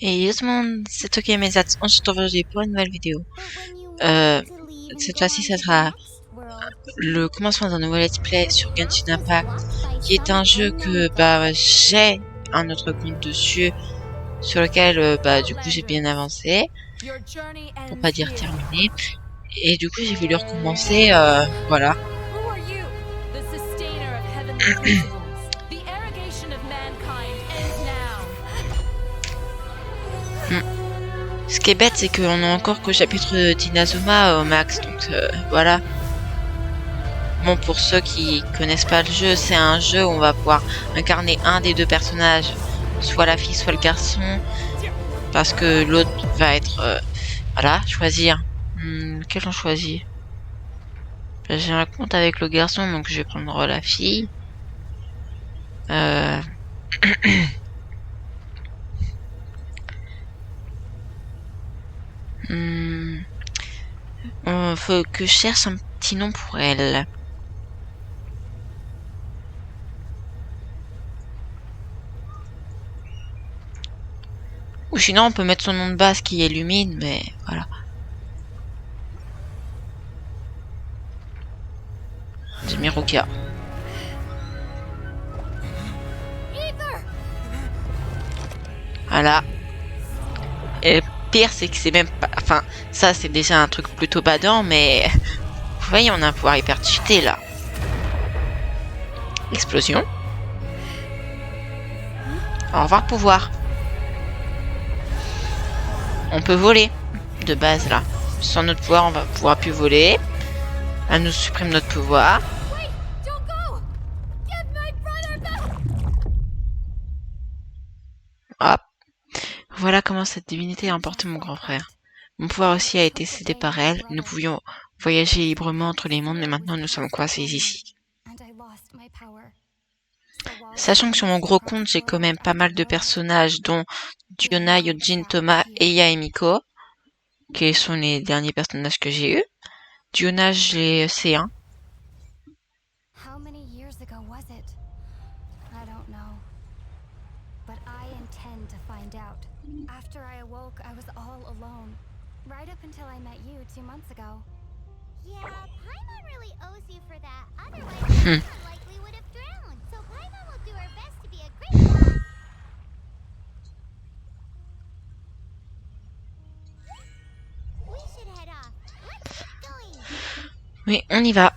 Et yo tout le monde, c'est OK mes on se retrouve aujourd'hui pour une nouvelle vidéo. Cette fois-ci, ça sera le commencement d'un nouveau let's play sur Genshin Impact, qui est un jeu que j'ai un autre compte dessus, sur lequel du coup j'ai bien avancé, pour pas dire terminé. Et du coup j'ai voulu recommencer, voilà. Ce qui est bête, c'est qu'on a encore qu'au chapitre d'Inazuma au max, donc voilà. Bon, pour ceux qui connaissent pas le jeu, c'est un jeu où on va pouvoir incarner un des deux personnages, soit la fille, soit le garçon, parce que l'autre va être, voilà, choisir. Quel on choisit? J'ai un compte avec le garçon, donc je vais prendre la fille. Faut que je cherche un petit nom pour elle. Ou sinon on peut mettre son nom de base qui est Lumine, mais voilà. C'est Mirukia. Voilà. Et le pire, c'est que c'est même pas... Enfin, ça, c'est déjà un truc plutôt badant, mais... Vous voyez, on a un pouvoir hyper cheaté, là. Explosion. Au revoir, pouvoir. On peut voler. De base, là. Sans notre pouvoir, on va pouvoir plus voler. Elle nous supprime notre pouvoir. Hop. Voilà comment cette divinité a emporté mon grand frère. Mon pouvoir aussi a été cédé par elle. Nous pouvions voyager librement entre les mondes, mais maintenant nous sommes coincés ici. Sachant que sur mon gros compte, j'ai quand même pas mal de personnages, dont Diona, Yojin, Thomas, Eya et Miko, qui sont les derniers personnages que j'ai eus. Diona, je l'ai C1. Oui, on y va.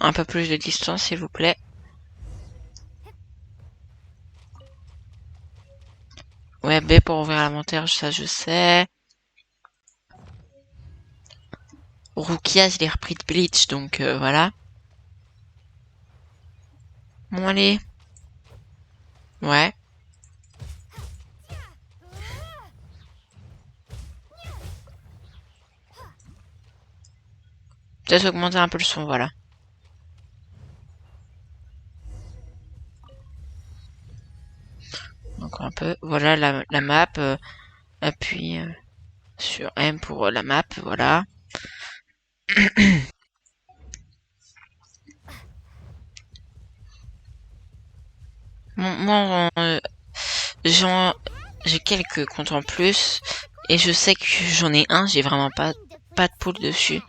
Un peu plus de distance, s'il vous plaît. Ouais, B pour ouvrir l'inventaire, ça je sais. Rukia, je l'ai repris de Bleach, donc voilà. Bon, allez. Ouais. Peut-être augmenter un peu le son, voilà. Encore un peu. Voilà la map. Appuie sur M pour la map, voilà. Bon, moi, j'ai quelques comptes en plus. Et je sais que j'en ai un, j'ai vraiment pas de pool dessus.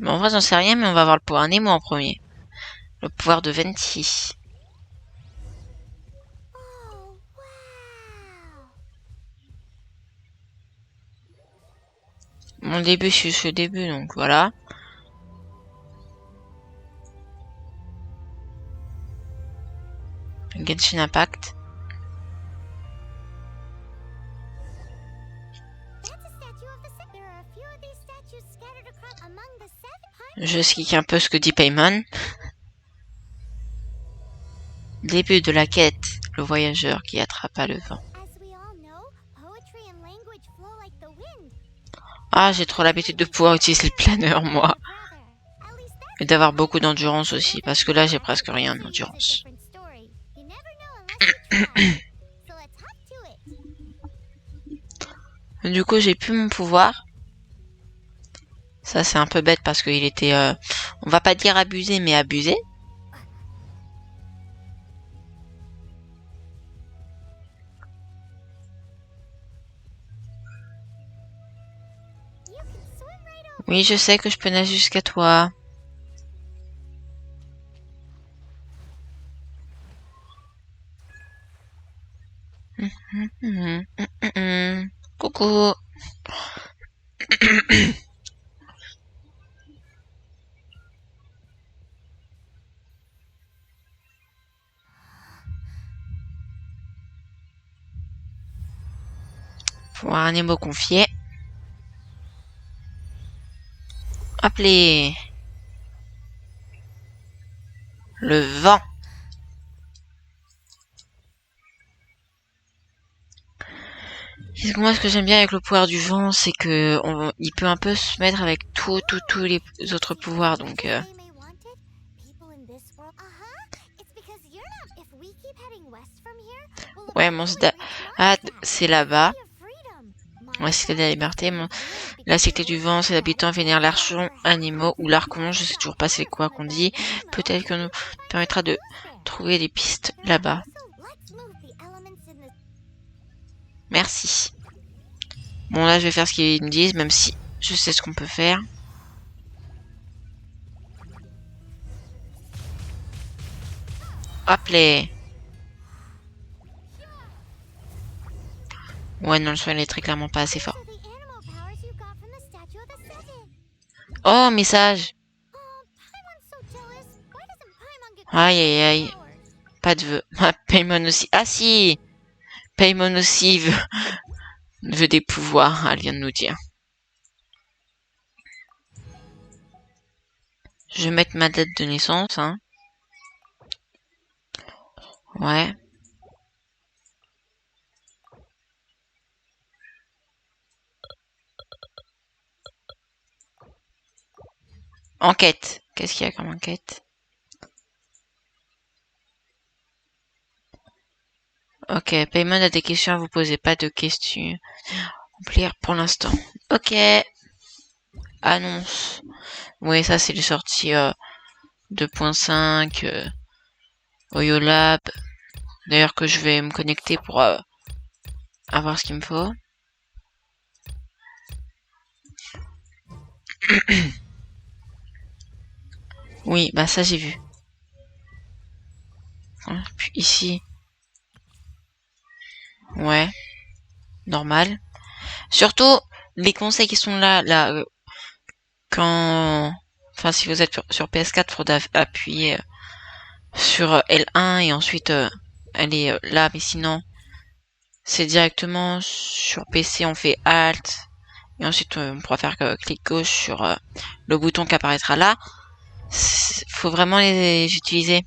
Bon, en vrai, j'en sais rien, mais on va voir le pouvoir Nemo en premier. Le pouvoir de Venti. Mon début, je suis au début, donc voilà. Genshin Impact. Je skick un peu ce que dit Paimon. Début de la quête, le voyageur qui attrapa le vent. Ah, j'ai trop l'habitude de pouvoir utiliser le planeur, moi. Et d'avoir beaucoup d'endurance aussi, parce que là, j'ai presque rien d'endurance. Du coup, j'ai plus mon pouvoir. Ça, c'est un peu bête parce qu'il était, on va pas dire abusé, mais abusé. Oui, je sais que je peux nager jusqu'à toi. Coucou. Pour un Nemo confié. Appelez le vent. Moi, ce que j'aime bien avec le pouvoir du vent, c'est que il peut un peu se mettre avec tous les autres pouvoirs. Donc, ouais, mon c'est là-bas. La cité de la liberté. La cité du vent, ses habitants vénèrent l'archon, animaux ou l'archon. Je sais toujours pas c'est quoi qu'on dit. Peut-être que nous permettra de trouver des pistes là-bas. Merci. Bon, là, je vais faire ce qu'ils me disent, même si je sais ce qu'on peut faire. Hop les. Ouais, non, le son est très clairement pas assez fort. Oh, message. Aïe, aïe, aïe. Pas de vœux. Paimon aussi. Ah si. Paimon aussi veut des pouvoirs, elle vient de nous dire. Je vais mettre ma date de naissance, hein. Ouais. Enquête. Qu'est-ce qu'il y a comme enquête? Ok, Paimon a des questions à vous poser, pas de questions. Remplir pour l'instant. Ok. Annonce. Oui, ça c'est les sorties 2.5 Oyolab. D'ailleurs que je vais me connecter pour avoir ce qu'il me faut. Oui, bah ça j'ai vu. Puis ici. Ouais. Normal. Surtout, les conseils qui sont là, quand... Enfin, si vous êtes sur PS4, il faudra appuyer sur L1 et ensuite aller là, mais sinon, c'est directement sur PC, on fait Alt, et ensuite on pourra faire clic gauche sur le bouton qui apparaîtra là. Faut vraiment les utiliser.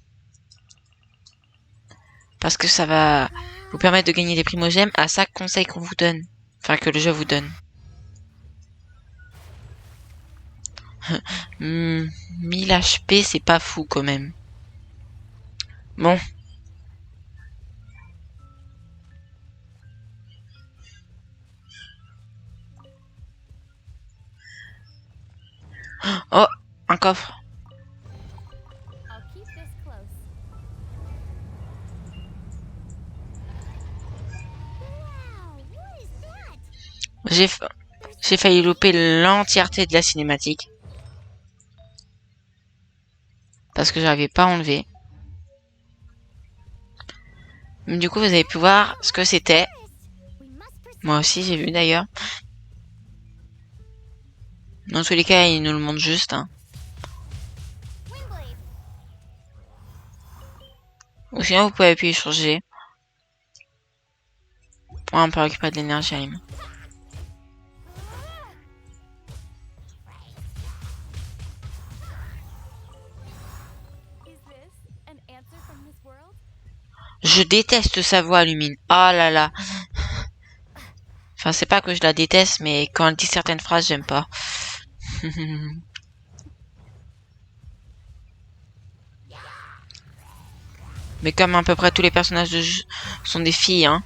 Parce que ça va vous permettre de gagner des primogèmes à chaque conseil qu'on vous donne. Enfin, que le jeu vous donne. 1000 HP, c'est pas fou quand même. Bon. Oh, un coffre. J'ai failli louper l'entièreté de la cinématique. Parce que j'arrivais pas à enlever. Du coup, vous avez pu voir ce que c'était. Moi aussi, j'ai vu d'ailleurs. Dans tous les cas, ils nous le montrent juste. Hein. Ou sinon, vous pouvez appuyer sur G. Ouais, on peut récupérer de l'énergie à lui. Je déteste sa voix, Lumine. Oh là là. Enfin, c'est pas que je la déteste, mais quand elle dit certaines phrases, j'aime pas. Mais comme à peu près tous les personnages de jeu sont des filles, hein.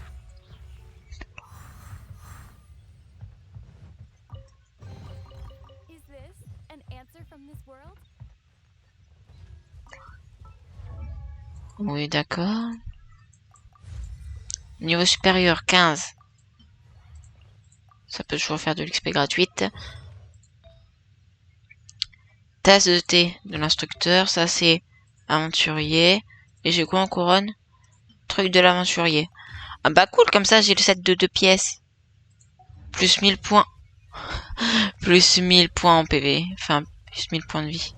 Oui, d'accord. Niveau supérieur, 15. Ça peut toujours faire de l'XP gratuite. Tasse de thé de l'instructeur, ça c'est aventurier. Et j'ai quoi en couronne? Truc de l'aventurier. Ah bah cool, comme ça j'ai le set de 2 pièces. Plus 1000 points. Plus 1000 points en PV. Enfin, plus 1000 points de vie.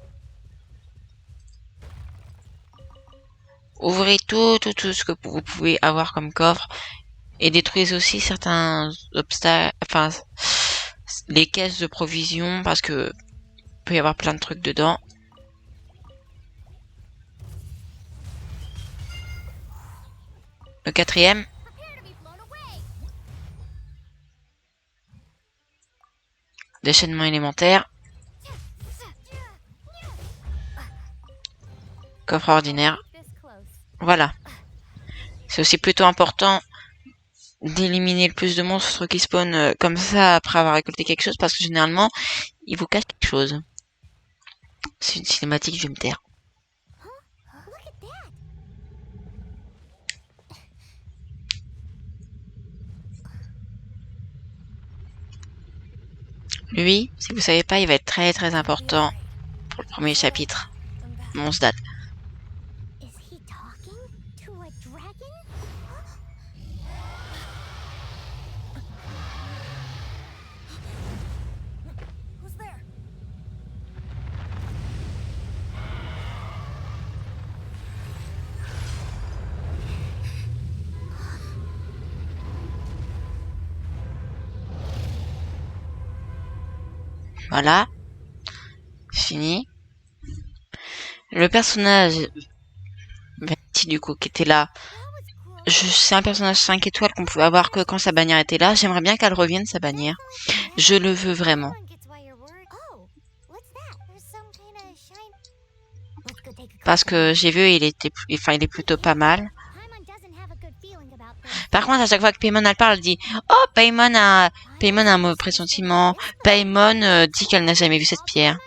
Ouvrez tout ce que vous pouvez avoir comme coffre. Et détruisez aussi certains obstacles. Enfin, les caisses de provisions. Parce que peut y avoir plein de trucs dedans. Le quatrième. Déchaînement élémentaire. Coffre ordinaire. Voilà. C'est aussi plutôt important d'éliminer le plus de monstres qui spawnent comme ça après avoir récolté quelque chose, parce que généralement, ils vous cachent quelque chose. C'est une cinématique, je vais me taire. Lui, si vous savez pas, il va être très important pour le premier chapitre. Monstre date. Voilà. Fini. Le personnage Vanity, du coup, qui était là. C'est un personnage 5 étoiles qu'on pouvait avoir que quand sa bannière était là. J'aimerais bien qu'elle revienne, sa bannière. Je le veux vraiment. Parce que j'ai vu, il est plutôt pas mal. Par contre, à chaque fois que Paimon elle parle, elle dit « Oh, Paimon a un mauvais pressentiment. Paimon dit qu'elle n'a jamais vu cette pierre.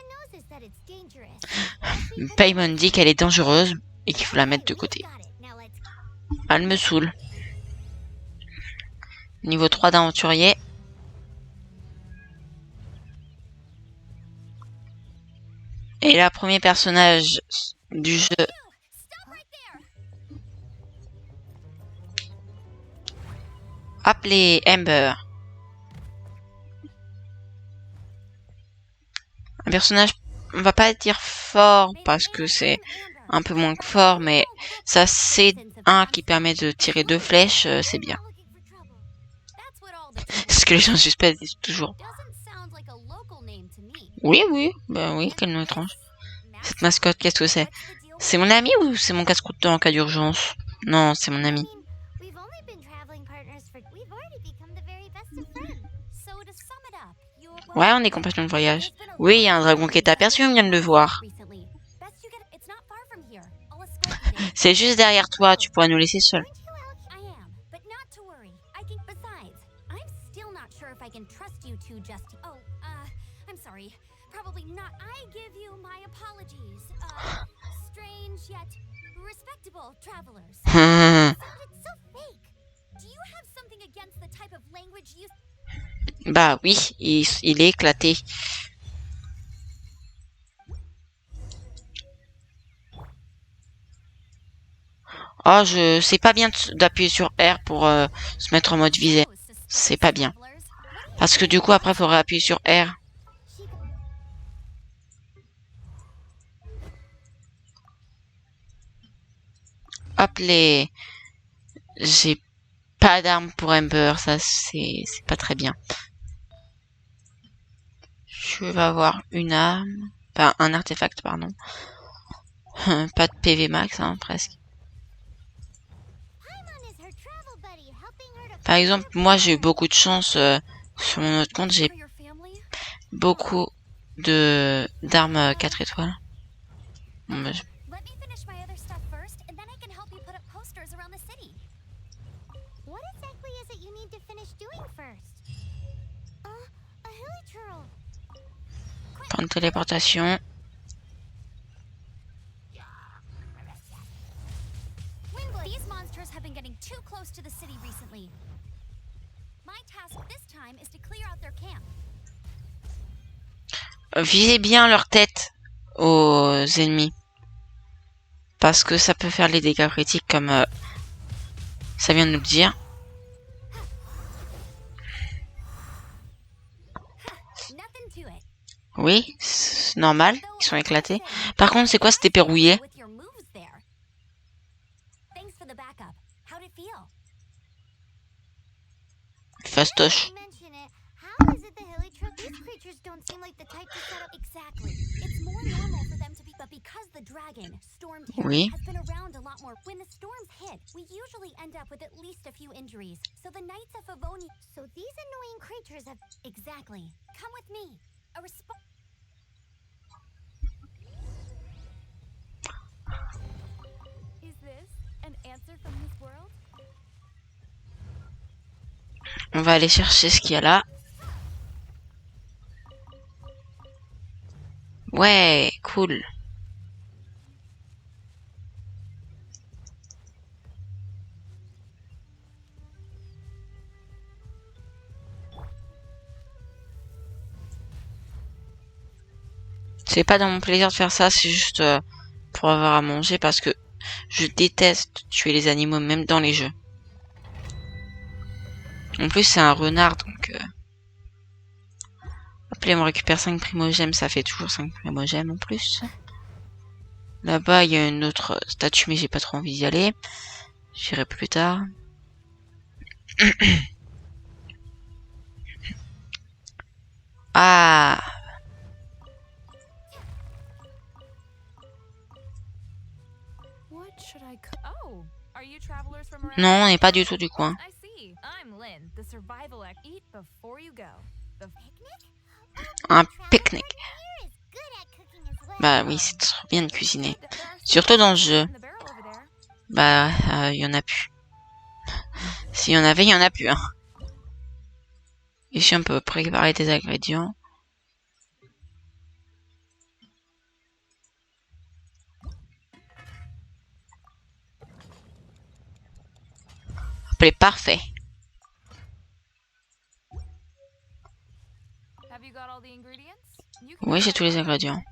Paimon dit qu'elle est dangereuse et qu'il faut la mettre de côté. » Elle me saoule. Niveau 3 d'aventurier. Et là, premier personnage du jeu. Appelé Amber. Un personnage, on va pas dire fort parce que c'est un peu moins que fort, mais ça c'est un qui permet de tirer 2 flèches, c'est bien. C'est ce que les gens suspectent disent toujours. Oui, bah oui, quel nom étrange. Cette mascotte, qu'est-ce que c'est? C'est mon ami ou c'est mon casse-croûte en cas d'urgence? Non, c'est mon ami. Ouais, on est compagnons de voyage. Oui, il y a un dragon qui est aperçu, on vient de le voir. C'est juste derrière toi, tu pourras nous laisser seuls. Bah oui, il est éclaté. Oh, je sais pas bien d'appuyer sur R pour se mettre en mode visée. C'est pas bien. Parce que du coup, après, il faudrait appuyer sur R. Hop les... J'ai pas d'arme pour Amber, ça c'est pas très bien. Je vais avoir une arme, enfin un artefact pardon. Pas de PV max hein, presque. Par exemple, moi j'ai eu beaucoup de chance sur mon autre compte, j'ai beaucoup d'armes 4 étoiles. Bon, bah, we put up posters around the city. What exactly is it you need to finish doing first? A hilichurl. Point de téléportation. Windblade, these monsters have been getting too close to the city recently. My task this time is to clear out their camp. Visez bien leur tête aux ennemis. Parce que ça peut faire les dégâts critiques comme ça vient de nous le dire. Oui, c'est normal, ils sont éclatés. Par contre, c'est quoi cette épée rouillée? Fastoche. Oui. On va aller chercher ce qu'il y a là. Ouais, cool. C'est pas dans mon plaisir de faire ça, c'est juste pour avoir à manger parce que je déteste tuer les animaux même dans les jeux. En plus c'est un renard donc hop là on récupère 5 primogèmes, ça fait toujours 5 primogèmes en plus. Là-bas il y a une autre statue mais j'ai pas trop envie d'y aller. J'irai plus tard. Ah. Non, on n'est pas du tout du coin. Un pique-nique. Bah oui, c'est trop bien de cuisiner. Surtout dans le jeu. Bah, il y en a plus. S'il y en avait, il y en a plus. Hein. Ici, on peut préparer des ingrédients. Appelé parfait. Oui, j'ai tous les ingrédients.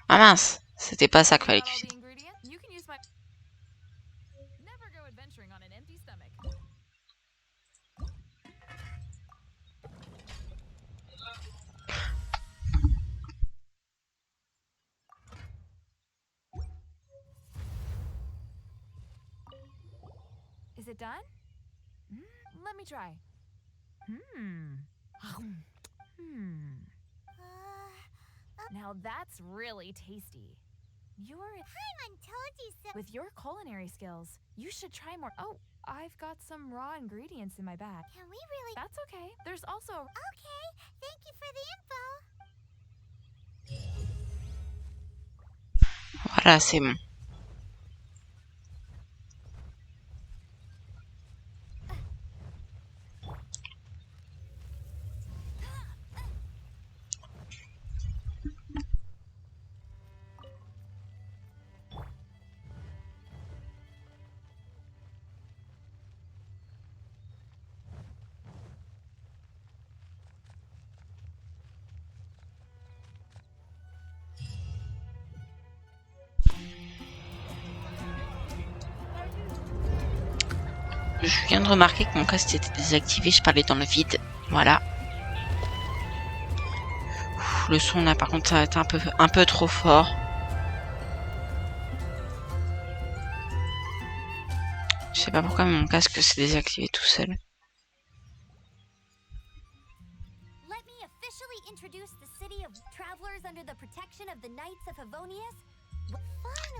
Ah mince, c'était pas ça qu'il fallait cuisiner. Is it done? Let me try. Now that's really tasty. With your culinary skills, you should try more. Oh, I've got some raw ingredients in my bag. Can we really? That's okay. There's also... Okay, thank you for the info. Voilà, c'est bon. Je viens de remarquer que mon casque était désactivé, je parlais dans le vide. Voilà. Le son là par contre ça va être un peu trop fort. Je sais pas pourquoi mais mon casque s'est désactivé tout seul.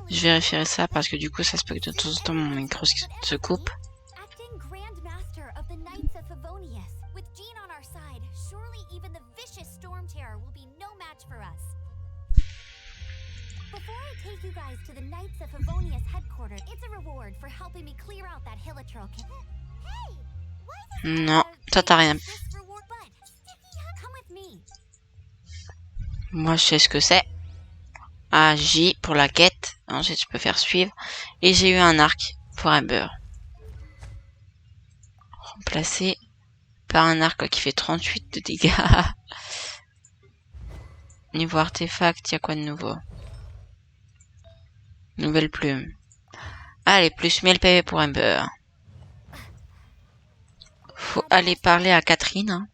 Je vérifierai ça parce que du coup ça se peut que de temps en temps mon micro se coupe. the Knights of Favonius headquarters. It's a reward for helping me clear out that Hilichurl. Hey, why does Non, toi t'as rien. this reward? But Sticky, come with me. Moi je sais ce que c'est. Ah, J pour la quête. Ensuite je peux faire suivre. Et j'ai eu un arc pour Amber. Remplacé par un arc qui fait 38 de dégâts. Niveau artefact, il y a quoi de nouveau? Nouvelle plume. Allez, plus 1000 PV pour Amber. Faut aller parler à Catherine. Hein.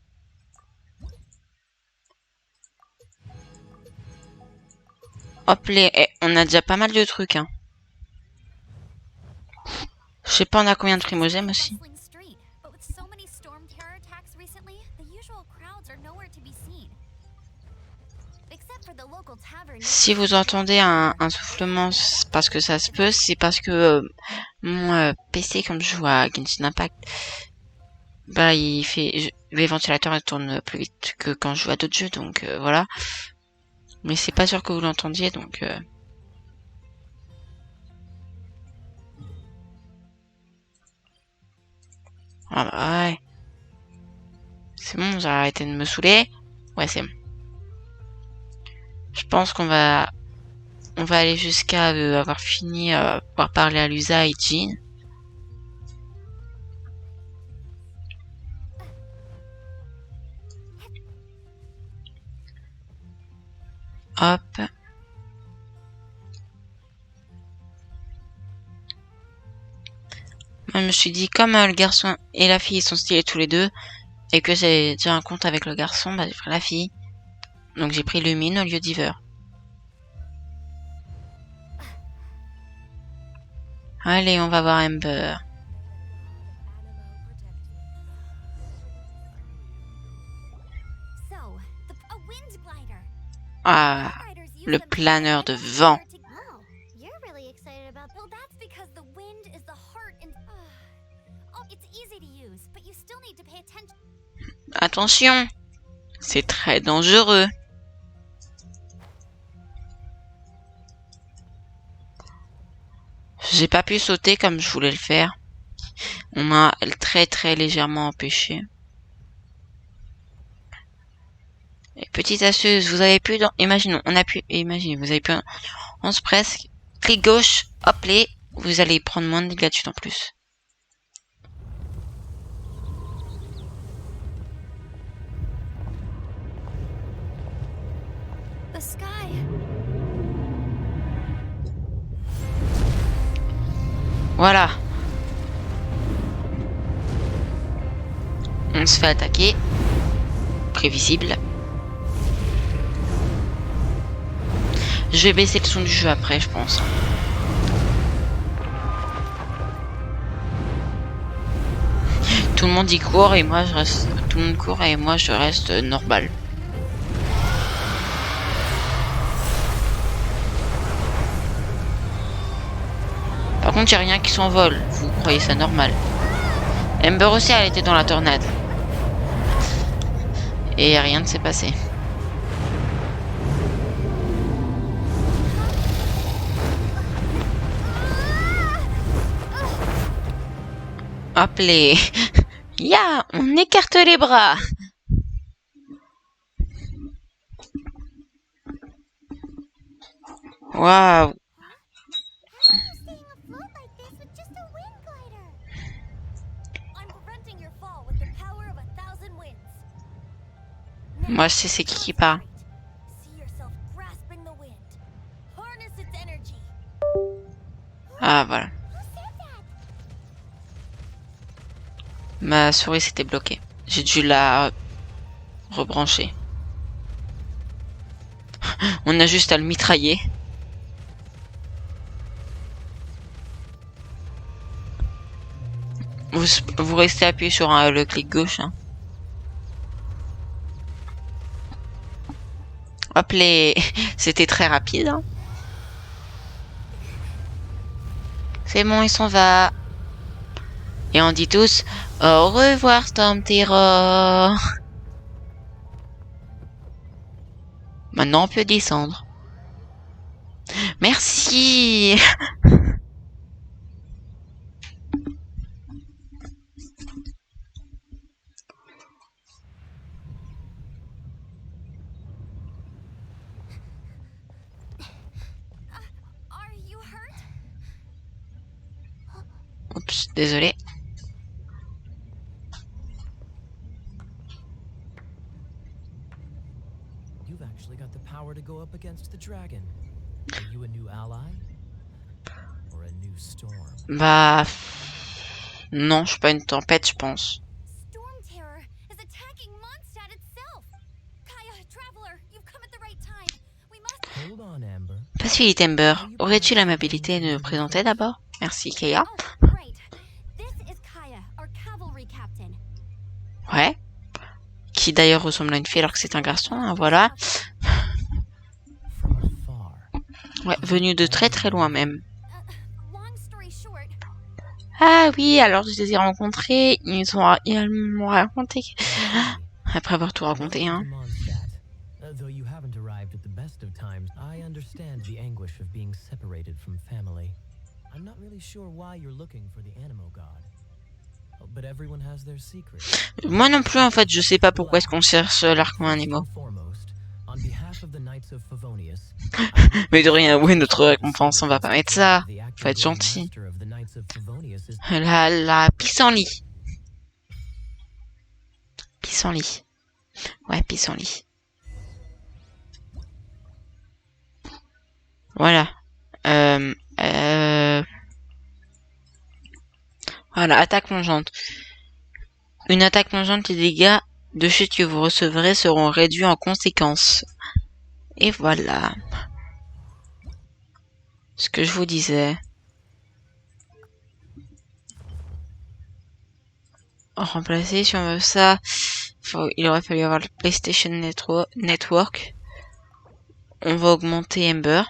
Hop, on a déjà pas mal de trucs. Hein. Je sais pas, on a combien de primogèmes aussi. Si vous entendez un soufflement, parce que ça se peut, c'est parce que mon PC, comme je joue à Genshin Impact, bah il fait les ventilateurs ils tournent plus vite que quand je joue à d'autres jeux, donc voilà. Mais c'est pas sûr que vous l'entendiez, donc ah bah ouais. C'est bon, j'ai arrêté de me saouler. Ouais, c'est bon. Je pense qu'on va aller jusqu'à avoir fini pouvoir parler à Lusa et Jean. Hop. Moi, je me suis dit, comme le garçon et la fille sont stylés tous les deux, et que j'ai déjà un compte avec le garçon, bah j'ai pris la fille. Donc j'ai pris Lumine au lieu d'Iver. Allez, on va voir Amber. Ah, le planeur de vent. Attention, c'est très dangereux. J'ai pas pu sauter comme je voulais le faire. On m'a très légèrement empêché. Et petite astuce, vous avez pu imaginons, imaginez, vous avez pu on se presque, clic gauche, hop les, vous allez prendre moins de dégâts de chute en plus. Voilà. On se fait attaquer. Prévisible. Je vais baisser le son du jeu après, je pense. Tout le monde y court et moi je reste. Tout le monde court et moi je reste normal. Par contre, il n'y a rien qui s'envole. Vous croyez ça normal. Amber aussi, elle était dans la tornade. Et rien ne s'est passé. Hop les... Ya, on écarte les bras. Waouh. Moi, je sais c'est qui parle. Ah, voilà. Ma souris s'était bloquée. J'ai dû la rebrancher. On a juste à le mitrailler. Vous restez appuyé sur le clic gauche. Hein. Hop les... C'était très rapide. Hein. C'est bon, il s'en va. Et on dit tous au revoir Storm Terror. Maintenant on peut descendre. Merci. Are you hurt? Oups, désolé. You've actually got the power to go up against the dragon. Are you a new ally? Or a new storm? Bah... Non, je suis pas une tempête, je pense. Storm Terror is attacking Mondstadt itself. Kaya, Traveler, you've come at the right time. We must. Hold on, Amber. Facilite Amber, aurais-tu l'amabilité de me présenter d'abord? Merci, Kaya. Oh, right. This is Kaya, our cavalry captain. Ouais. Qui d'ailleurs ressemble à une fille alors que c'est un garçon, hein, voilà. From afar. Ouais, venu de très très loin même. Long story short, Ah oui, alors je les ai rencontrés, ils m'ont raconté... Après avoir tout raconté, hein. Welcome to Mondstadt. Though you haven't arrived at the best of times, I understand the anguish of being separated from family. I'm not really sure why you're looking for the Animo God. But everyone has their secrets. Moi non plus, en fait, je sais pas pourquoi est-ce qu'on cherche l'Arc Animo. Foremost, on behalf of the Knights of Favonius, Mais de rien, où est notre récompense? On va pas mettre ça. Faut être gentil. La pissenlit. Pissenlit. Ouais, pissenlit. Voilà. Voilà, attaque plongeante. Une attaque plongeante, les dégâts de chute que vous recevrez seront réduits en conséquence. Et voilà. Ce que je vous disais. Remplacer, si on veut ça, il aurait fallu avoir le PlayStation Network. On va augmenter Amber.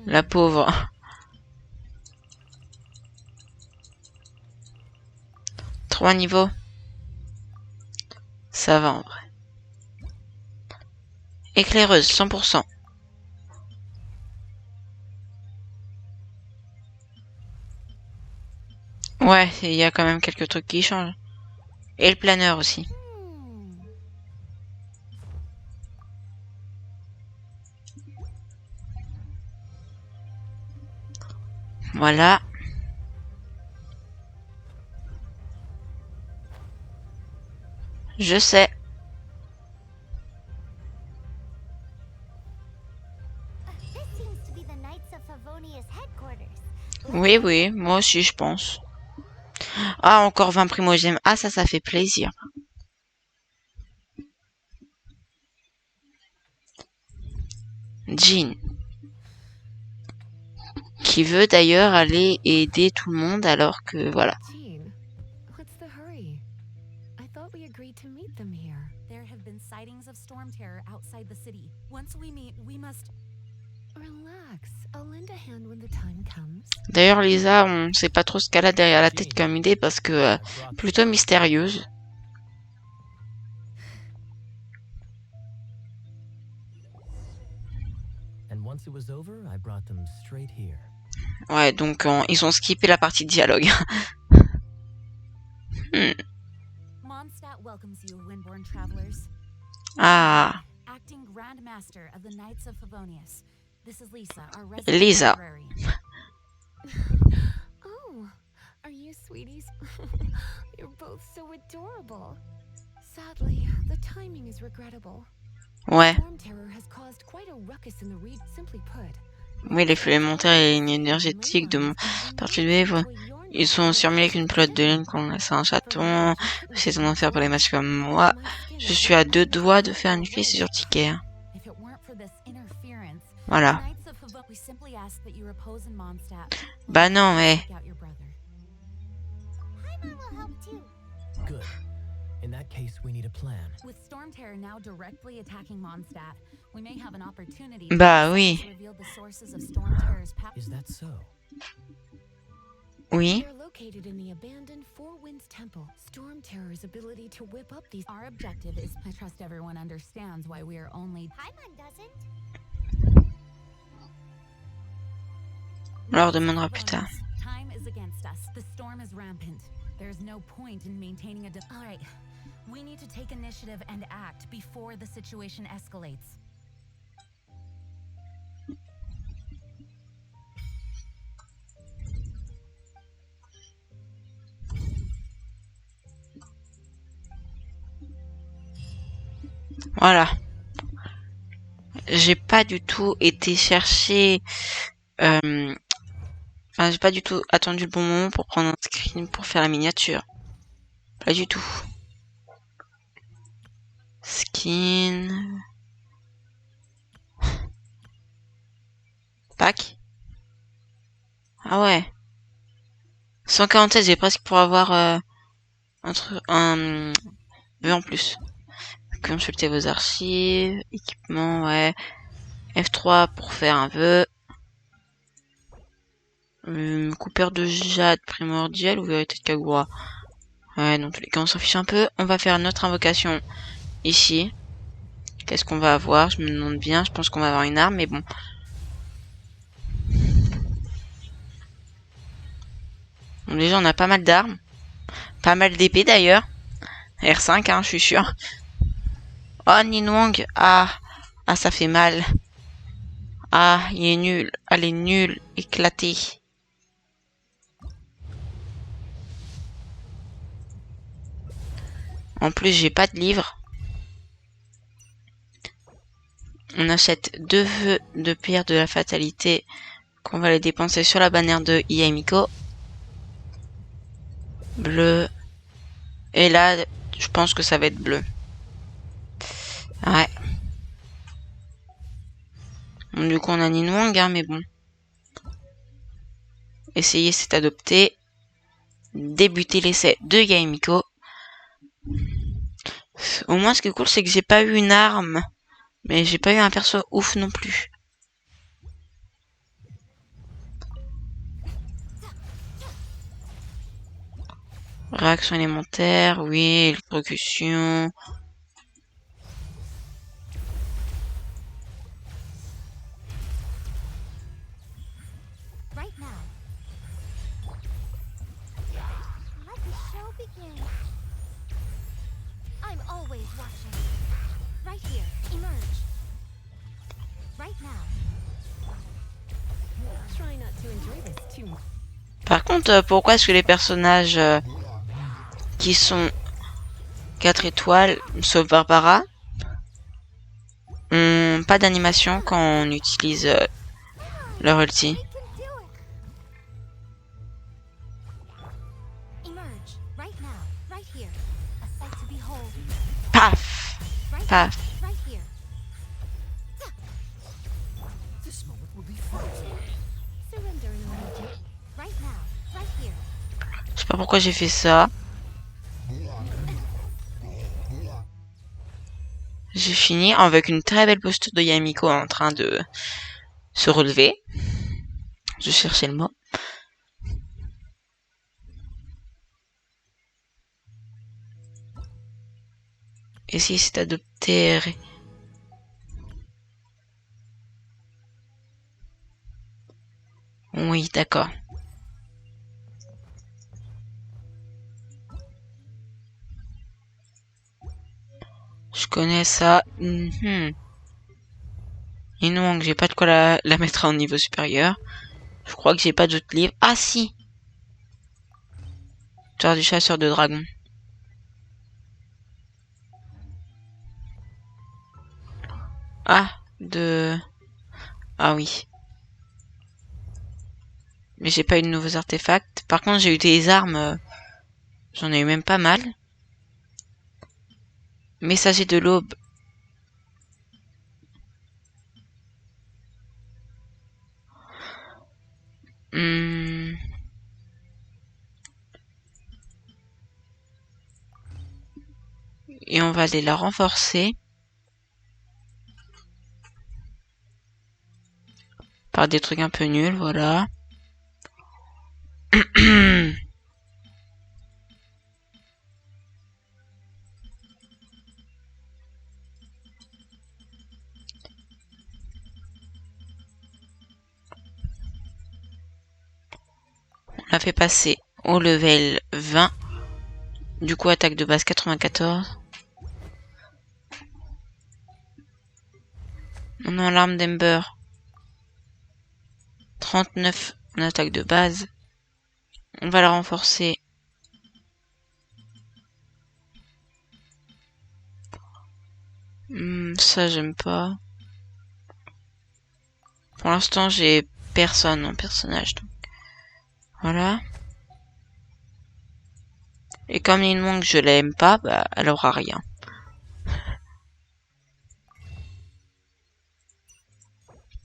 La pauvre. Trois niveaux. Ça va en vrai. Éclaireuse, 100%. Ouais, il y a quand même quelques trucs qui changent. Et le planeur aussi. Voilà. Je sais. this seems to be the Knights of Favonius headquarters. Oui, oui, moi aussi je pense. Ah, encore 20 primogèmes. Ah, ça fait plaisir. Jean. Qui veut d'ailleurs aller aider tout le monde alors que, voilà. Jean, what's the hurry? I thought we agreed to meet them here. There have been sightings of storm terror outside the city. Once we meet, we must... Relax. I'll lend a hand when the time comes. D'ailleurs, Lisa, on sait pas trop ce qu'elle a derrière la tête comme idée parce que plutôt mystérieuse. And once it was over, I brought them straight here. Ouais, donc ils ont skippé la partie dialogue. Mondstadt welcomes you, Windborn travelers. Ah, Acting Grand Master of the Knights of Favonius. This is Lisa, our resident Lisa. librarian. Oh, are you sweeties? You're both so adorable. Sadly, the timing is regrettable. ouais. Storm terror has caused quite a ruckus in the region. Simply put, Oui, les flux élémentaires et les lignes énergétiques de mon perturbé, ils sont surmêlés qu'une pelote de laine qu'on laisse à un chaton. C'est ton enfer pour les matchs comme moi. Je suis à 2 doigts de faire une crise sur ticket. If it weren't for this interference, Voilà. the Knights of Favonius, we simply ask that you repose in Mondstadt. Bah non, mais... Take out your brother. Paimon will help too. Good. In that case, we need a plan. With storm terror now directly attacking Mondstadt, we may have an opportunity Bah oui. to reveal the sources of storm terror's power. Is that so? Oui. they're located in the abandoned Four Winds Temple. Storm terror's ability to whip up these. Our objective is I trust everyone understands why we are only Paimon doesn't. On leur demandera plus tard. Time is against us. The storm is rampant. There's no point in maintaining a. All right. We need to take initiative and act before the situation escalates. Voilà. J'ai pas du tout été chercher... Enfin, j'ai pas du tout attendu le bon moment pour prendre un screen pour faire la miniature. Pas du tout. Skin... Pack. Ah ouais. 147, j'ai presque pour avoir un vœu en plus. Consultez vos archives, équipement, ouais. F3 pour faire un vœu. Coupeur de jade primordial ou vérité de Kagura. Ouais, dans tous les cas, on s'en fiche un peu. On va faire notre invocation ici. Qu'est-ce qu'on va avoir? Je me demande bien. Je pense qu'on va avoir une arme, mais bon. Bon, déjà, on a pas mal d'armes. Pas mal d'épées, d'ailleurs. R5, hein, je suis sûr. Oh, Ninwang. Ah. Ah, ça fait mal. Ah, il est nul. Elle est nulle. Éclatée. En plus, j'ai pas de livre. On achète 2 vœux de pierre de la fatalité qu'on va les dépenser sur la bannière de Yaemiko. Bleu. Et là, je pense que ça va être bleu. Ouais. Bon, du coup, on a Ninwang, hein, mais bon. Essayer, c'est adopter. Débuter l'essai de Yaemiko. Au moins, ce qui est cool, c'est que j'ai pas eu une arme. Mais j'ai pas eu un perso ouf non plus. Réaction élémentaire, oui, électrocution. Right now. Let the show begin. I'm always watching. Right here. Emerge. Right now. Try not to enjoy this too much. Par contre, pourquoi est-ce que les personnages qui sont 4 étoiles, sauf Barbara, ont pas d'animation quand on utilise leur ulti? We can do it. Emerge. Right now. Right here. A sight to behold. Paf! Right Paf! now. Right here. Surrender in a moment. Right now. Right here. Je sais pas pourquoi j'ai fait ça. J'ai fini avec une très belle posture de Yamiko en train de se relever. Je cherchais le mot. Et si c'est adopté... Oui, d'accord. Je connais ça. Et non, j'ai pas de quoi la mettre en niveau supérieur. Je crois que j'ai pas d'autres livres. Ah si! Histoire du chasseur de dragons. Ah, de... Ah oui. Mais j'ai pas eu de nouveaux artefacts. Par contre, j'ai eu des armes. J'en ai eu même pas mal. Messager de l'aube. Et on va aller la renforcer. Par des trucs un peu nuls, voilà. On l'a fait passer au level 20. Du coup, attaque de base 94. On a l'arme d'Ember. 39 en attaque de base. On va la renforcer. Ça, j'aime pas. Pour l'instant, j'ai personne en personnage. Donc. Voilà. Et comme il manque, je l'aime pas, bah, elle aura rien.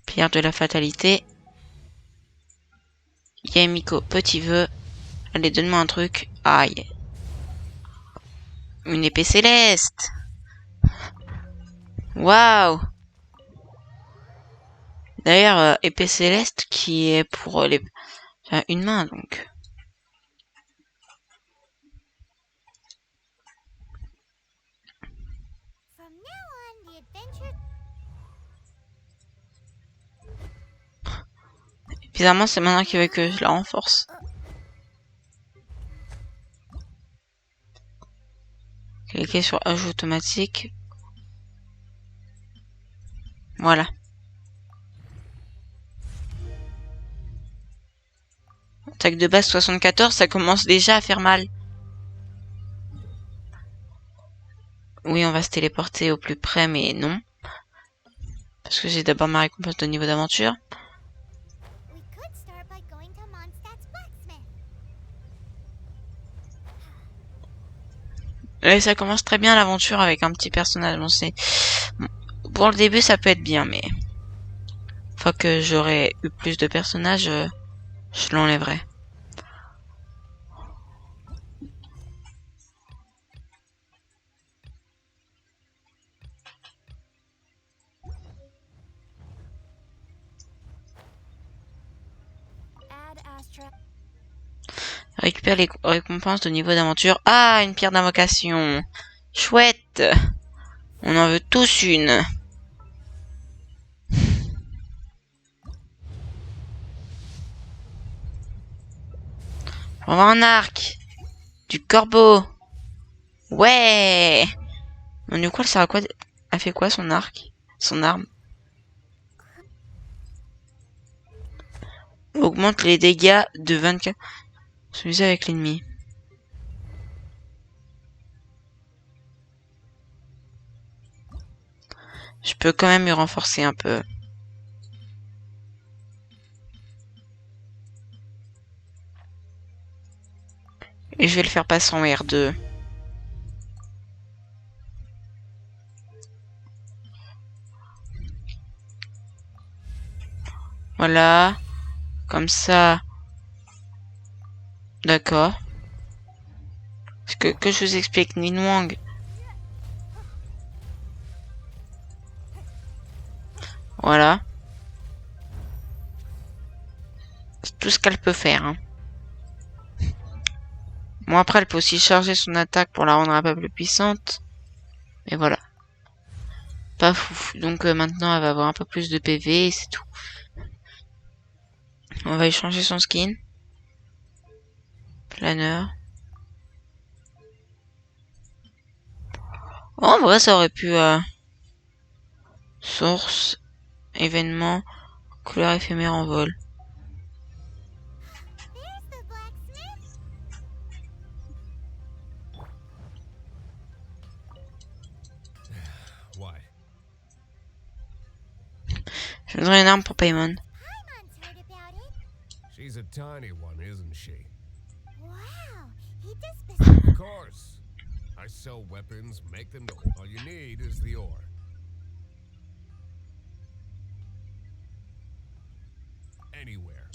Pierre de la fatalité. Yamiko, petit vœu. Allez, donne-moi un truc. Aïe. Une épée céleste. Waouh. D'ailleurs, épée céleste qui est pour les... Enfin, une main, donc. From now on, the adventure. Bizarrement, c'est maintenant qu'il veut que je la renforce. Cliquez sur ajout automatique. Voilà. Attaque de base 74, ça commence déjà à faire mal. Oui, on va se téléporter au plus près, mais non. Parce que j'ai d'abord ma récompense de niveau d'aventure. We could start by going to Mondstadt's blacksmith. Et ça commence très bien l'aventure avec un petit personnage. Bon, c'est... Pour le début, ça peut être bien, mais... Une fois que j'aurai eu plus de personnages, je l'enlèverai. Add Astra. Récupère les récompenses de niveau d'aventure. Ah, une pierre d'invocation. Chouette. On en veut tous une. On va avoir un arc. Du corbeau. Ouais. Bon, du coup, elle sert à quoi? Elle fait quoi son arc? Son arme? Augmente les dégâts de 24. Celui-ci avec l'ennemi. Je peux quand même lui renforcer un peu. Et je vais le faire passer en R2. Voilà. Comme ça. D'accord. Que je vous explique, Ninwang. Voilà. C'est tout ce qu'elle peut faire. Hein. Bon, après, elle peut aussi charger son attaque pour la rendre un peu plus puissante. Mais voilà. Pas fou. Donc maintenant, elle va avoir un peu plus de PV et c'est tout. On va échanger son skin. Planeur. Oh, en vrai, ça aurait pu... Source. Événement. Couleur éphémère en vol. There's the blacksmith. Why? Je voudrais une arme pour Paimon. Paimon's heard about it. She's a tiny one, isn't she? Wow, he does specific. Of course. I sell weapons, make them go. All you need is the ore. Anywhere.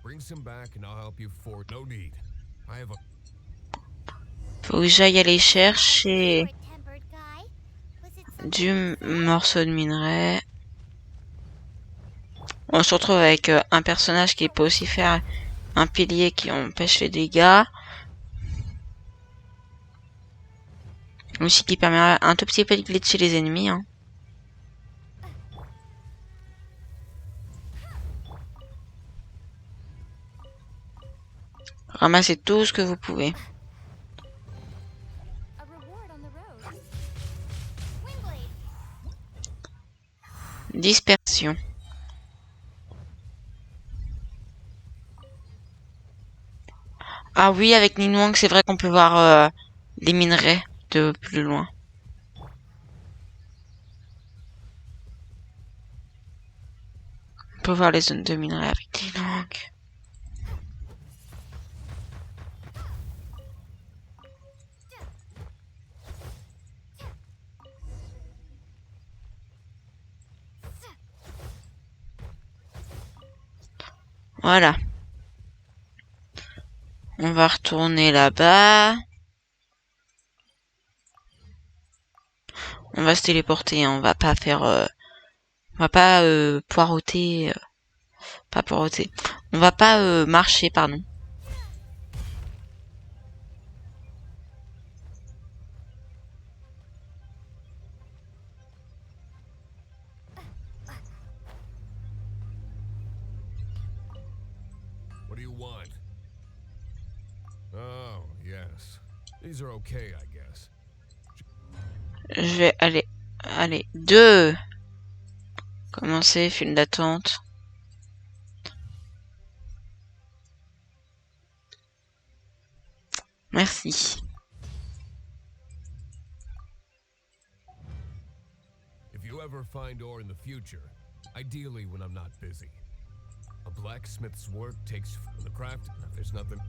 Bring some back and I'll help you for no need. I have a Faut que j'aille aller chercher Short-tempered guy. Was it something du you said? morceau de minerai. On se retrouve avec un personnage qui peut aussi faire un pilier qui empêche les dégâts. Aussi qui permet un tout petit peu de glitcher les ennemis. Hein. There's the blacksmith. Ramassez tout ce que vous pouvez. A reward on the road. Windblade. Dispersion. Ah oui, avec Nilwang, c'est vrai qu'on peut voir les minerais de plus loin. On peut voir les zones de minerais avec Nilwang. Voilà. On va retourner là-bas. On va se téléporter, hein. On va pas faire... on va pas poireauter... pas poireauter. On va pas marcher, pardon. What do you want? Oh, yes. These are okay, I guess. Je vais aller... Allez, 2. Commencer, file d'attente. Merci. If you ever find ore in the future, ideally when I'm not busy, a blacksmith's work takes the craft. There's nothing.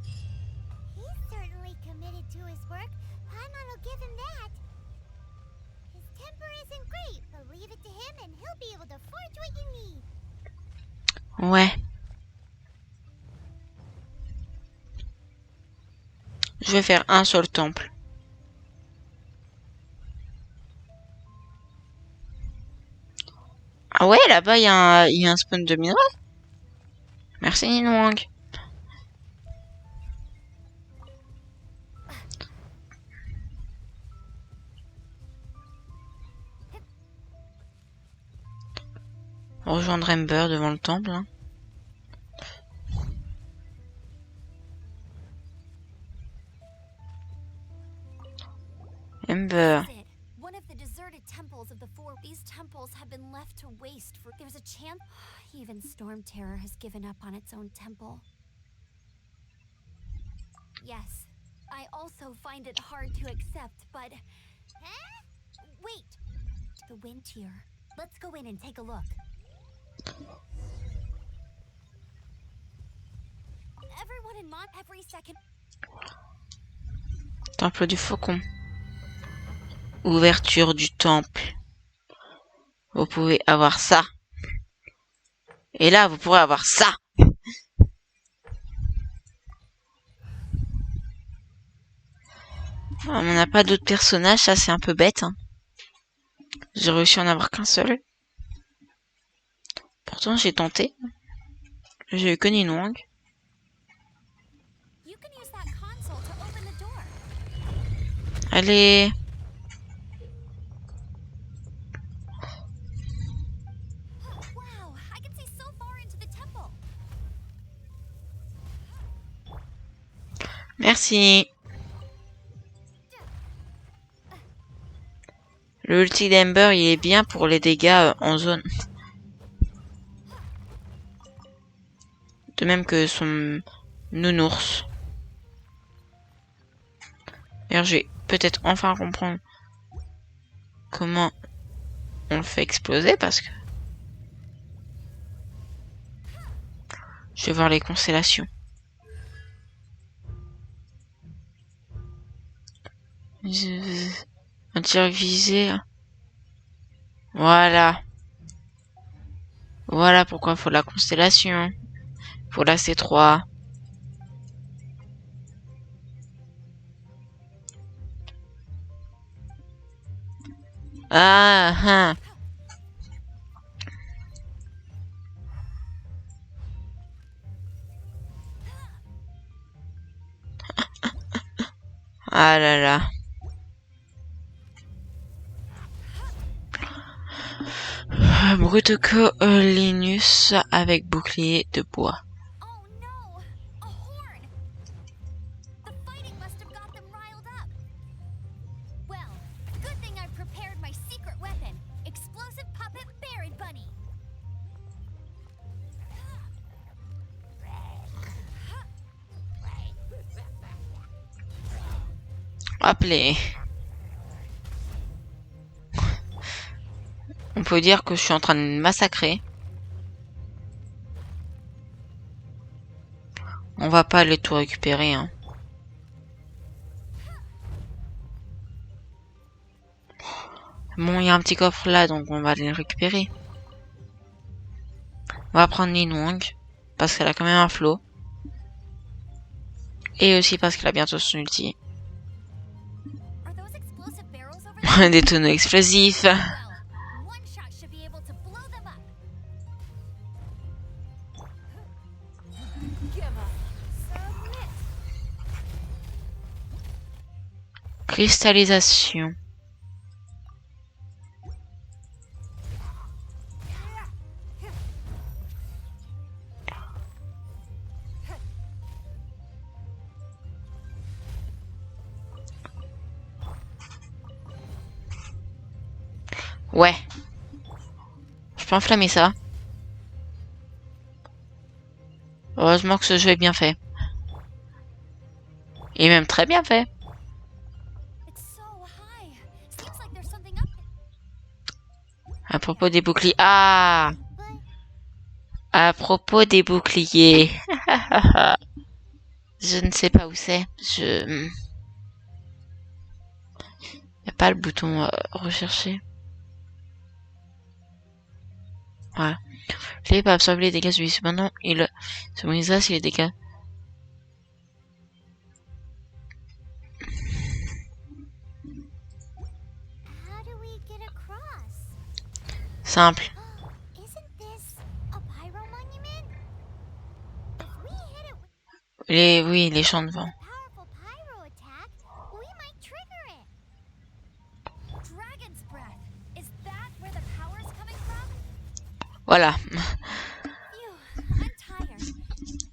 He's certainly committed to his work. Paimon will give him that. His temper isn't great, but leave it to him and he'll be able to forge what you need. Ouais. Je vais faire un seul temple. Ah ouais, là-bas, il y a un spawn de minerais. Merci, Nilwang. On rejoindre Ember devant le temple. Hein. Ember. Sid, one of the deserted temples of the four. These temples have been left to waste for. There's a chance. Even Storm Terror has given up on its own temple. Yes, I also find it hard to accept, but. Huh? Wait! The wind here. Let's go in and take a look. Everyone in Mont every second. Temple du Faucon. Ouverture du temple. Vous pouvez avoir ça. Et là, vous pourrez avoir ça. On n'a pas d'autres personnages, ça c'est un peu bête. Hein. J'ai réussi à en avoir qu'un seul. Pourtant, j'ai tenté. J'ai eu que Nilwang. Allez. Merci. Le ulti d'Ember, il est bien pour les dégâts en zone. De même que son nounours. D'ailleurs, je vais peut-être enfin comprendre comment on le fait exploser parce que je vais voir les constellations. Un tir visé. Voilà. Voilà pourquoi il faut la constellation. Pour la C3. Ah, ah. Ah là là. Brutco Linus avec bouclier de bois. Appelez. On peut dire que je suis en train de me massacrer. On va pas aller tout récupérer, hein. Bon, il y a un petit coffre là, donc on va aller le récupérer. On va prendre Nidhogg, parce qu'elle a quand même un flot. Et aussi parce qu'elle a bientôt son ulti. Are those explosive barrels over there? Des tonneaux explosifs. Well, one shot should be able to blow them up. Submit. Cristallisation. Ouais. Je peux enflammer ça. Heureusement que ce jeu est bien fait. Et même très bien fait. It's so high. Seems like there's something up À propos des boucliers. Ah! there. But À propos des boucliers. Je ne sais pas où c'est. Il n'y a pas le bouton rechercher. Voilà. Clé peut absorber les dégâts subis. Cependant, il se brisera si les dégâts. how do we get across? Simple. Isn't this a pyro monument? If we hit it with Oui, les champs de vent. a powerful pyro attack, we might trigger it. Dragon's breath. Is that where the power's coming from? Voilà. Phew, I'm tired.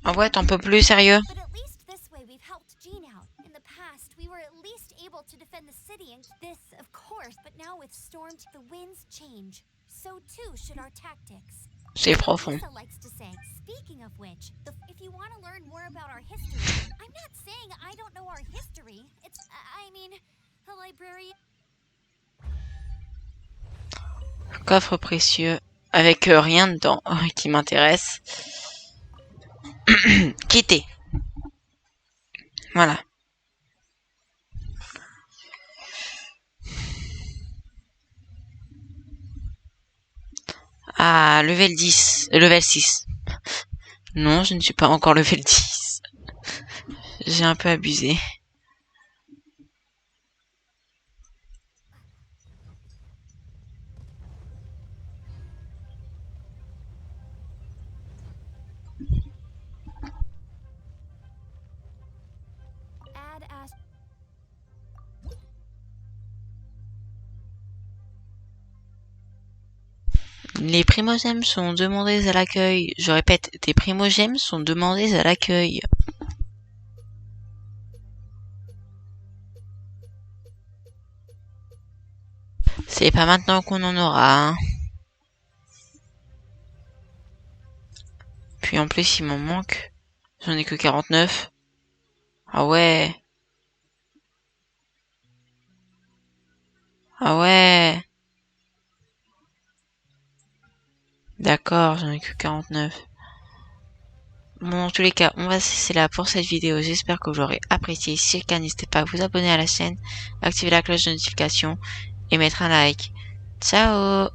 Ah ouais, t'en peux plus, sérieux? But at least this way we've helped Jean out. In the past, we were at least able to defend the city and this, of course, but now with Storm, the winds change. So too should our tactics. C'est profond. Lisa likes to say, speaking of which, if you want to learn more about our history, I'm not saying I don't know our history. It's, I mean, the librarian. Coffre précieux. Avec rien dedans qui m'intéresse. Quitter. Voilà. Ah, level 10. Level 6. Non, je ne suis pas encore level 10. J'ai un peu abusé. Add as. Les primogèmes sont demandés à l'accueil. Je répète, des primogèmes sont demandés à l'accueil. C'est pas maintenant qu'on en aura. Hein. Puis en plus, il m'en manque. J'en ai que 49. Ah ouais. Ah ouais. D'accord, j'en ai que 49. Bon, dans tous les cas, on va se laisser là pour cette vidéo. J'espère que vous l'aurez apprécié. Si c'est le cas, n'hésitez pas à vous abonner à la chaîne, activer la cloche de notification et mettre un like. Ciao!